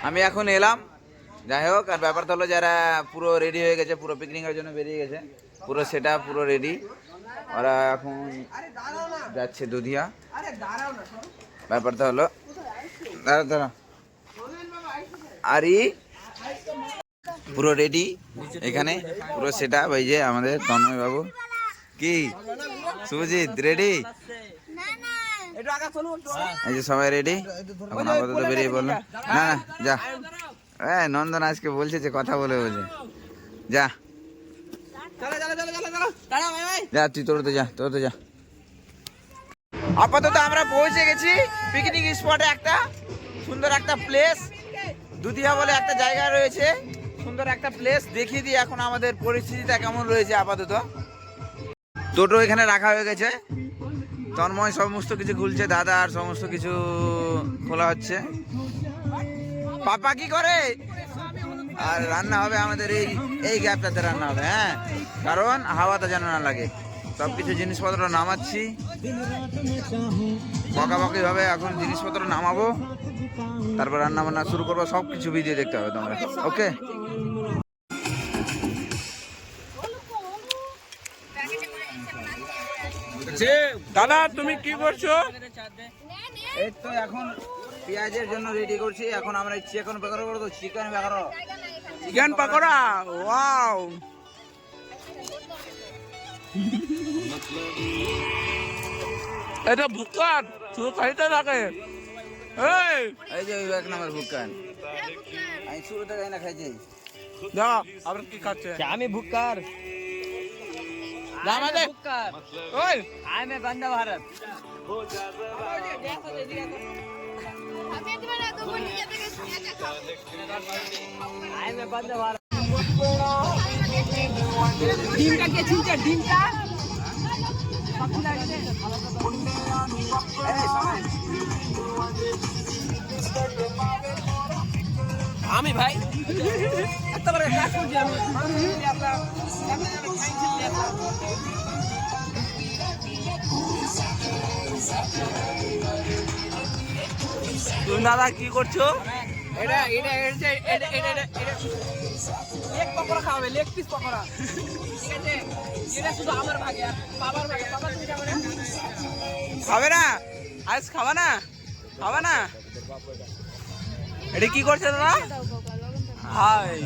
আমি এখন এলাম, যাই হোক। আর ব্যাপারটা হলো যারা পুরো রেডি হয়ে গেছে, পুরো পিকনিকের জন্য বেরিয়ে গেছে, পুরো সেটা পুরো রেডি। ওরা এখন যাচ্ছে দুধিয়া। ব্যাপারটা হলো দাঁড়া আরই পুরো রেডি এখানে, পুরো সেটা। ওই যে আমাদের তন্ময় বাবু, কি শুভজিৎ রেডি, এই যে সবাই রেডি। এখন আপাতত বেরিয়ে বললাম, না না যা, নন্দন আজকে বলছে যে কথা বলে বলছে, যা যা তুই তোর তো যা। আপাতত আমরা পৌঁছে গেছি পিকনিক স্পটে, একটা সুন্দর একটা প্লেস, দুধিয়া বলে একটা জায়গা রয়েছে, সুন্দর একটা প্লেস। দেখিয়ে দিই এখন আমাদের পরিস্থিতিটা কেমন রয়েছে। আপাতত টোটো এখানে রাখা হয়ে গেছে, তন্ময় সমস্ত কিছু খুলছে, দাদা আর সমস্ত কিছু খোলা হচ্ছে। পাপা কি করে? আর রান্না হবে আমাদের এই গ্যাপটাতে রান্না হবে, হ্যাঁ, কারণ হাওয়াটা যেন না লাগে। সব কিছু জিনিসপত্র নামাচ্ছি, বকাবকি হবে। এখন জিনিসপত্র নামাবো, তারপর রান্না বান্না শুরু করবো। সব কিছু ভিডিও দেখতে হবে তোমরা, ওকে? দাদা তুমি কি করছো? এই তো এখন পেঁয়াজের জন্য রেডি করছি। এখন আমরা চিকেন পকোড়া করবো। Chicken pakora, wow. এটা ভুক্কান শুধু খাইতে থাকে। এই যে এক নম্বর ভুক্কান, আমি শুরুতে যাই না খাইছি। যা আবার কি খাচ্ছে? আমি ভুক্কার, ওই আমি বন্দে ভারত। আমি বন্দে ভারত। ডিমটা কে ছিলছে? ডিমটা আমি ভাই একেবারে কাজ করছি। আমি তুমি দাদা কি করছো? এটা এটা এটা এটা এটা লেগ পকোড়া খাওয়াবে, লেগ পিস পকোড়া, ঠিক আছে? এটা শুধু আমার ভাগে আর বাবার ভাগে। বাবা তুমি খাবে না? খাবে না? আজ খাবা না? খাবা না? এটা কি করছে দাদা? হাই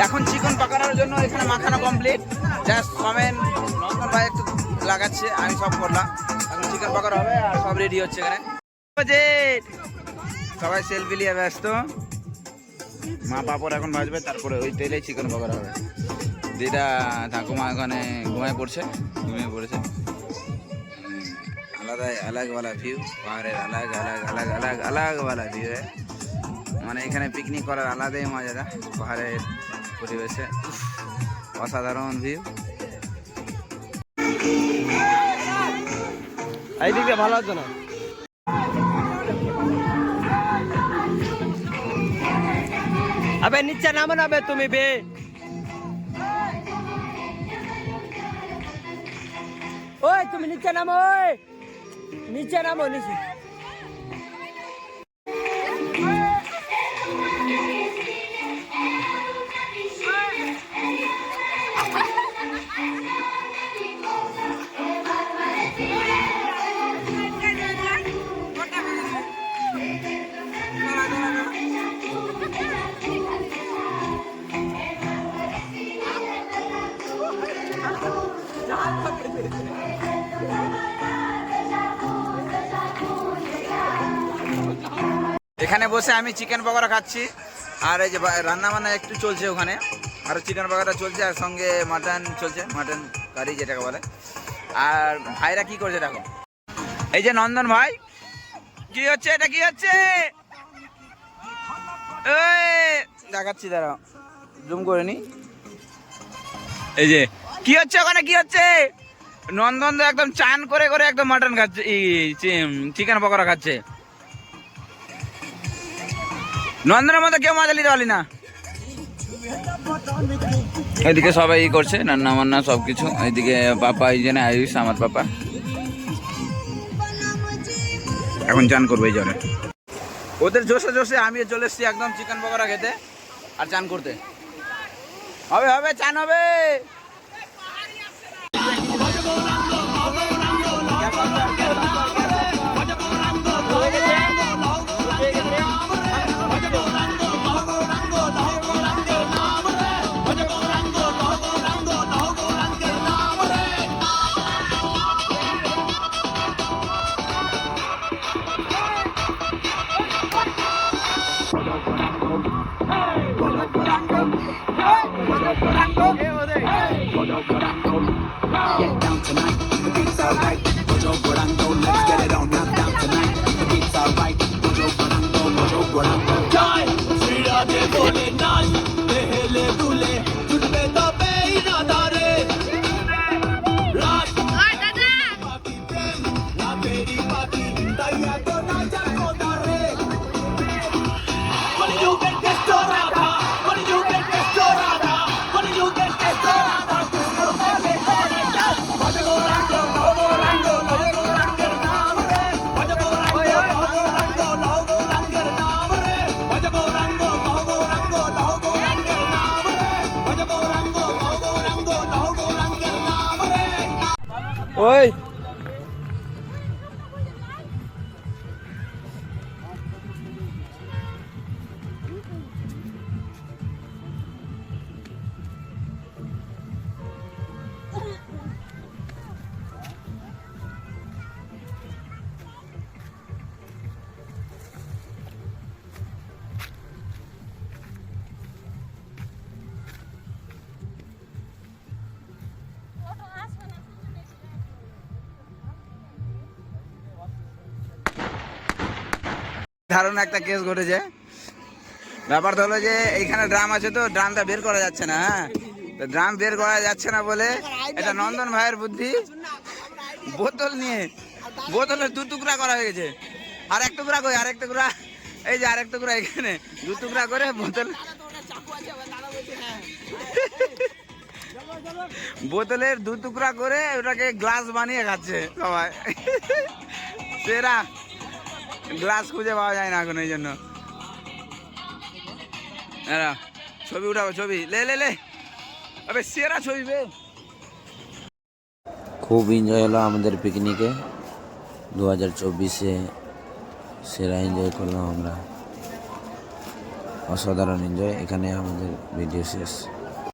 এখন চিকেন পকোড়ার জন্য এখানে মাখানো কমপ্লিট, জাস্ট কমেন্ট নন্দন ভাই একটু লাগাচ্ছে, আমি সব করলাম। এখন চিকেন পকোড়া হবে আর সব রেডি হচ্ছে এখানে। সবাই সেলফি নিয়ে ব্যস্ত। মা পাপড় এখন ভাজবে, তারপরে ওই তেলে চিকেন পকোড়া হবে। যেটা ঠাকুমা এখানে ঘুমিয়ে পড়েছে। আলাদাই আলাগওয়ালা ভিউ, পাহাড়ের আলাগওয়ালা ভিউ। মানে এখানে পিকনিক করার আলাদাই মজাটা, পাহাড়ের পরিবেশে অসাধারণ ভিউ। এই দিকে ভালো হতো না। আবে নিচে নামো না বে তুমি বে। ওই তুমি নিচে নামো, ওই নিচে নামো, নিচে। এখানে বসে আমি চিকেন পকোড়া খাচ্ছি, আর এই যে রান্না বান্না একটু চলছে ওখানে, আর চিকেন পকোড়া চলছে, আর সঙ্গে মাটন চলছে, মাটন কারি যেটাকে বলে। আর ভাইরা কি করছে দেখো, এই যে নন্দন ভাই, কি হচ্ছে এটা, কি হচ্ছে দেখাচ্ছি, দাঁড়াও জুম করে নি। এই যে কি হচ্ছে ওখানে, কি হচ্ছে, নন্দন একদম চান করে করে একদম মাটন খাচ্ছে, চিকেন পকোড়া খাচ্ছে। নন্দনের মধ্যে কেউ মজা নিতে পারলি না। এদিকে সবাই ই করছে রান্না বান্না সব কিছু। এইদিকে পাপা, এই জন্য আয়ুষ আমার পাপা এখন চান করবো এই জলে। ওদের জোশে জোশে আমি চলে এসেছি একদম চিকেন পকোড়া খেতে আর চান করতে। হবে হবে, চান হবে। ওই দারুণ একটা কেস ঘটেছে। ব্যাপারটা হলো যে এইখানে ড্রাম আছে, তো ড্রামটা বের করা যাচ্ছে না। হ্যাঁ, তো ড্রাম বের করা যাচ্ছে না বলে এটা নন্দন ভাইয়ের বুদ্ধি, বোতল নিয়ে বোতলের 2 টুকরা করা হয়ে গেছে। আর 1 টুকরা কই, আরেক টুকরা এই যে, আরেক টুকরা এখানে, 2 টুকরা করে বোতল, বোতলের 2 টুকরা করে ওটাকে গ্লাস বানিয়ে খাচ্ছে সবাই। সেরা গ্লাস খুঁজে পাওয়া যায় না এখন, এই জন্য। ছবি উঠাবো, ছবি লে লে লে, আবে সেরা ছবি বে। খুব এনজয় হলো আমাদের পিকনিকে 2024-এ, সেরা এনজয় করলাম আমরা, অসাধারণ এনজয়। এখানে আমাদের ভিডিও শেষ।